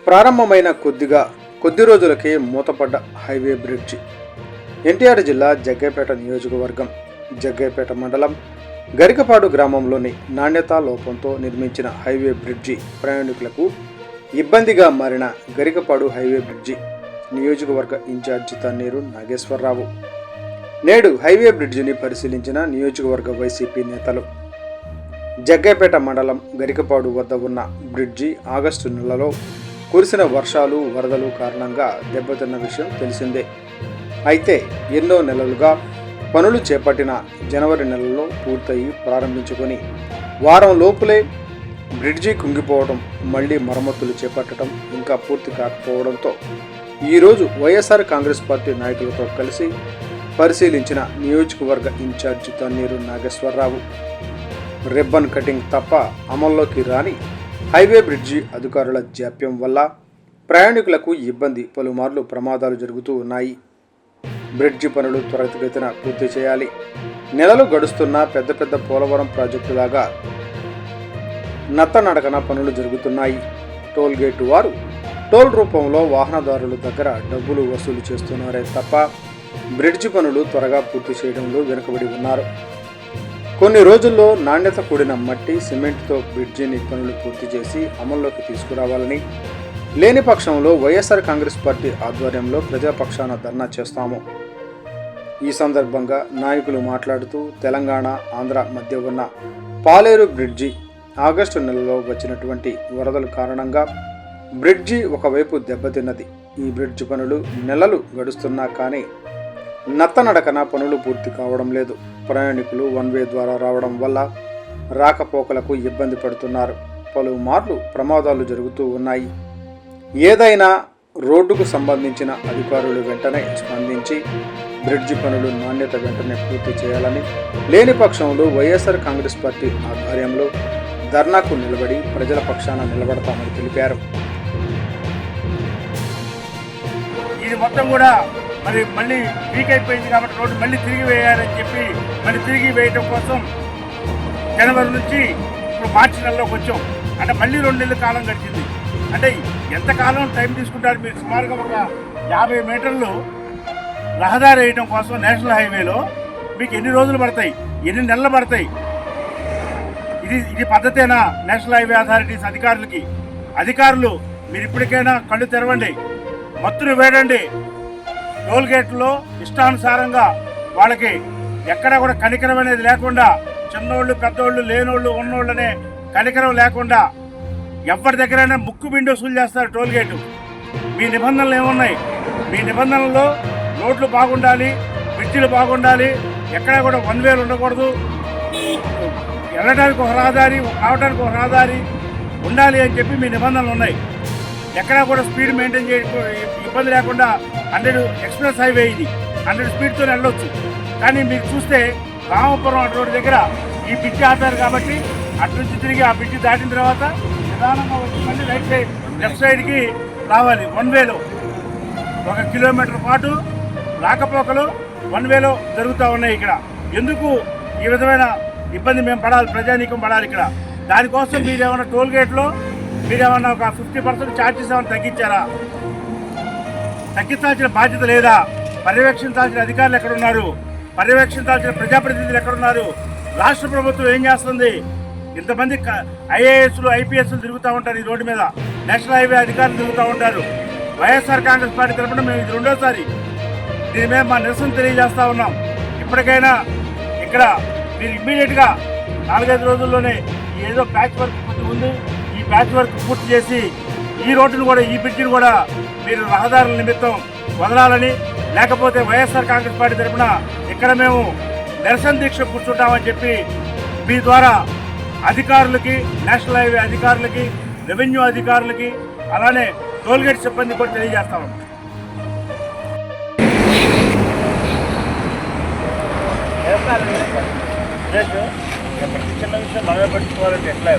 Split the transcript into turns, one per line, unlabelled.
ప్రారంభమైన కొద్ది రోజులకే మూతపడ్డ హైవే బ్రిడ్జి. ఎన్టీఆర్ జిల్లా జగ్గయ్యపేట నియోజకవర్గం జగ్గయ్యపేట మండలం గరికపాడు గ్రామంలోని నాణ్యతా లోపంతో నిర్మించిన హైవే బ్రిడ్జి ప్రయాణికులకు ఇబ్బందిగా మారిన గరికపాడు హైవే బ్రిడ్జి నియోజకవర్గ ఇన్ఛార్జి తన్నీరు నాగేశ్వరరావు. నేడు హైవే బ్రిడ్జిని పరిశీలించిన నియోజకవర్గ వైసీపీ నేతలు. జగ్గయ్యపేట మండలం గరికపాడు వద్ద ఉన్న బ్రిడ్జి ఆగస్టు నెలలో కురిసిన వర్షాలు వరదలు కారణంగా దెబ్బతిన్న విషయం తెలిసిందే. అయితే ఎన్నో నెలలుగా పనులు చేపట్టిన జనవరి నెలలో పూర్తయి ప్రారంభించుకొని వారం లోపులే బ్రిడ్జి కుంగిపోవడం, మళ్లీ మరమ్మతులు చేపట్టడం ఇంకా పూర్తి కాకపోవడంతో ఈరోజు వైఎస్ఆర్ కాంగ్రెస్ పార్టీ నాయకులతో కలిసి పరిశీలించిన నియోజకవర్గ incharge Tanneeru Nageswararao. Ribbon cutting తప్ప అమల్లోకి రాని హైవే బ్రిడ్జి అధికారుల జాప్యం వల్ల ప్రయాణికులకు ఇబ్బంది, పలుమార్లు ప్రమాదాలు జరుగుతూ ఉన్నాయి. బ్రిడ్జి పనులు త్వరితగతిన పూర్తి చేయాలి. నెలలు గడుస్తున్న పెద్ద పోలవరం ప్రాజెక్టులాగా నత్తనడకన పనులు జరుగుతున్నాయి. టోల్ గేటు వారు టోల్ రూపంలో వాహనదారుల దగ్గర డబ్బులు వసూలు చేస్తున్నారే తప్ప బ్రిడ్జి పనులు త్వరగా పూర్తి చేయడంలో వెనుకబడి ఉన్నారు. కొన్ని రోజుల్లో నాణ్యత కూడిన మట్టి, సిమెంట్తో బ్రిడ్జిని పనులు పూర్తి చేసి అమల్లోకి తీసుకురావాలని, లేని పక్షంలో వైఎస్ఆర్ కాంగ్రెస్ పార్టీ ఆధ్వర్యంలో ప్రజాపక్షాన ధర్నా చేస్తాము. ఈ సందర్భంగా నాయకులు మాట్లాడుతూ తెలంగాణ, ఆంధ్ర మధ్య ఉన్న పాలేరు బ్రిడ్జి ఆగస్టు నెలలో వచ్చినటువంటి వరదల కారణంగా బ్రిడ్జి ఒకవైపు దెబ్బతిన్నది. ఈ బ్రిడ్జి పనులు నెలలు గడుస్తున్నా కానీ నత్తనడకన పనులు పూర్తి కావడం లేదు. ప్రయాణికులు వన్ వే ద్వారా రావడం వల్ల రాకపోకలకు ఇబ్బంది పడుతున్నారు. పలుమార్లు ప్రమాదాలు జరుగుతూ ఉన్నాయి. ఏదైనా రోడ్డుకు సంబంధించిన అధికారులు వెంటనే స్పందించి బ్రిడ్జి పనులు నాణ్యత వెంటనే పూర్తి చేయాలని, లేని పక్షంలో వైఎస్ఆర్ కాంగ్రెస్ పార్టీ ఆధ్వర్యంలో ధర్నాకు నిలబడి ప్రజల పక్షాన నిలబడతామని తెలిపారు.
ఇది మొత్తం కూడా మళ్ళీ వీక్ అయిపోయింది కాబట్టి రోడ్డు మళ్ళీ తిరిగి వేయాలని చెప్పి మళ్ళీ తిరిగి వేయడం కోసం జనవరి నుంచి ఇప్పుడు మార్చి నెలలోకి వచ్చాం. అంటే మళ్ళీ 2 నెలల కాలం గడిచింది. అంటే ఎంతకాలం టైం తీసుకుంటారు మీరు? సుమారుగా ఒక 50 మీటర్లు రహదారి వేయడం కోసం నేషనల్ హైవేలో మీకు ఎన్ని రోజులు పడతాయి, ఎన్ని నెలలు పడతాయి? ఇది పద్ధతేనా? నేషనల్ హైవే అథారిటీస్ అధికారులు మీరు ఇప్పటికైనా కళ్ళు తెరవండి, మత్తులు వేడండి. టోల్ గేట్లో ఇష్టానుసారంగా వాళ్ళకి ఎక్కడ కూడా కనికరం అనేది లేకుండా, చిన్నోళ్ళు పెద్దోళ్ళు లేనోళ్ళు ఉన్నోళ్ళనే కనికరం లేకుండా ఎవరి దగ్గరైనా ముక్కు బిండి వసూలు చేస్తారు టోల్ గేటు. మీ నిబంధనలు ఏమున్నాయి? మీ నిబంధనల్లో రోడ్లు బాగుండాలి, బ్రిడ్జిలు బాగుండాలి, ఎక్కడా కూడా వన్ వేలు ఉండకూడదు, వెళ్ళడానికి ఒక రహదారి, రావడానికి ఒక రహదారి ఉండాలి అని చెప్పి మీ నిబంధనలు ఉన్నాయి. ఎక్కడా కూడా స్పీడ్ మెయింటైన్ ఇబ్బంది లేకుండా 100 ఎక్స్ప్రెస్ హైవే, ఇది 100 స్పీడ్తో వెళ్ళొచ్చు. కానీ మీరు చూస్తే రామపురం రోడ్డు దగ్గర ఈ బ్రిడ్జి ఆపారు కాబట్టి అటు నుంచి తిరిగి ఆ బ్రిడ్జి దాటిన తర్వాత నిదానంగా వచ్చి మళ్ళీ లెఫ్ట్ సైడ్కి రావాలి. వన్ వేలో 1 కిలోమీటర్ పాటు రాకపోకలు వన్ వేలో జరుగుతూ ఉన్నాయి. ఇక్కడ ఎందుకు ఈ విధమైన ఇబ్బంది మేము పడాలి, ప్రజానీకం పడాలి ఇక్కడ? దానికోసం మీరేమన్నా టోల్ గేట్లో మీరేమన్నా ఒక 50% ఛార్జెస్ ఏమైనా తగ్గించారా? తగ్గించాల్సిన బాధ్యత లేదా? పర్యవేక్షించాల్సిన అధికారులు ఎక్కడున్నారు? పర్యవేక్షించాల్సిన ప్రజాప్రతినిధులు ఎక్కడున్నారు? రాష్ట్ర ప్రభుత్వం ఏం చేస్తుంది? ఇంతమంది ఐఏఎస్లు, ఐపీఎస్లు తిరుగుతూ ఉంటారు ఈ రోడ్డు మీద, నేషనల్ హైవే అధికారులు తిరుగుతూ ఉంటారు. వైఎస్ఆర్ కాంగ్రెస్ పార్టీ తరఫున మేము ఇది 2వ సారి దీని మీద మా నిరసన తెలియజేస్తూ ఉన్నాం. ఇప్పటికైనా ఇక్కడ మీరు ఇమ్మీడియట్గా 4-5 రోజుల్లోనే ఏదో ప్యాచ్ వర్క్ కొద్దిగా ఉంది, ఈ ప్యాచ్ వర్క్ పూర్తి చేసి ఈ రోడ్డును కూడా, ఈ బ్రిడ్జిని కూడా మీరు రహదారుల నిమిత్తం వదలాలని, లేకపోతే వైఎస్ఆర్ కాంగ్రెస్ పార్టీ తరఫున ఇక్కడ మేము నిరసన దీక్ష కూర్చుంటామని చెప్పి మీ ద్వారా అధికారులకి, నేషనల్ హైవే అధికారులకి, రెవెన్యూ అధికారులకి, అలానే టోల్గేట్ సిబ్బంది కూడా తెలియజేస్తాము. చిన్న విషయం మనమే పట్టుకోవాలంటే ఎట్లా?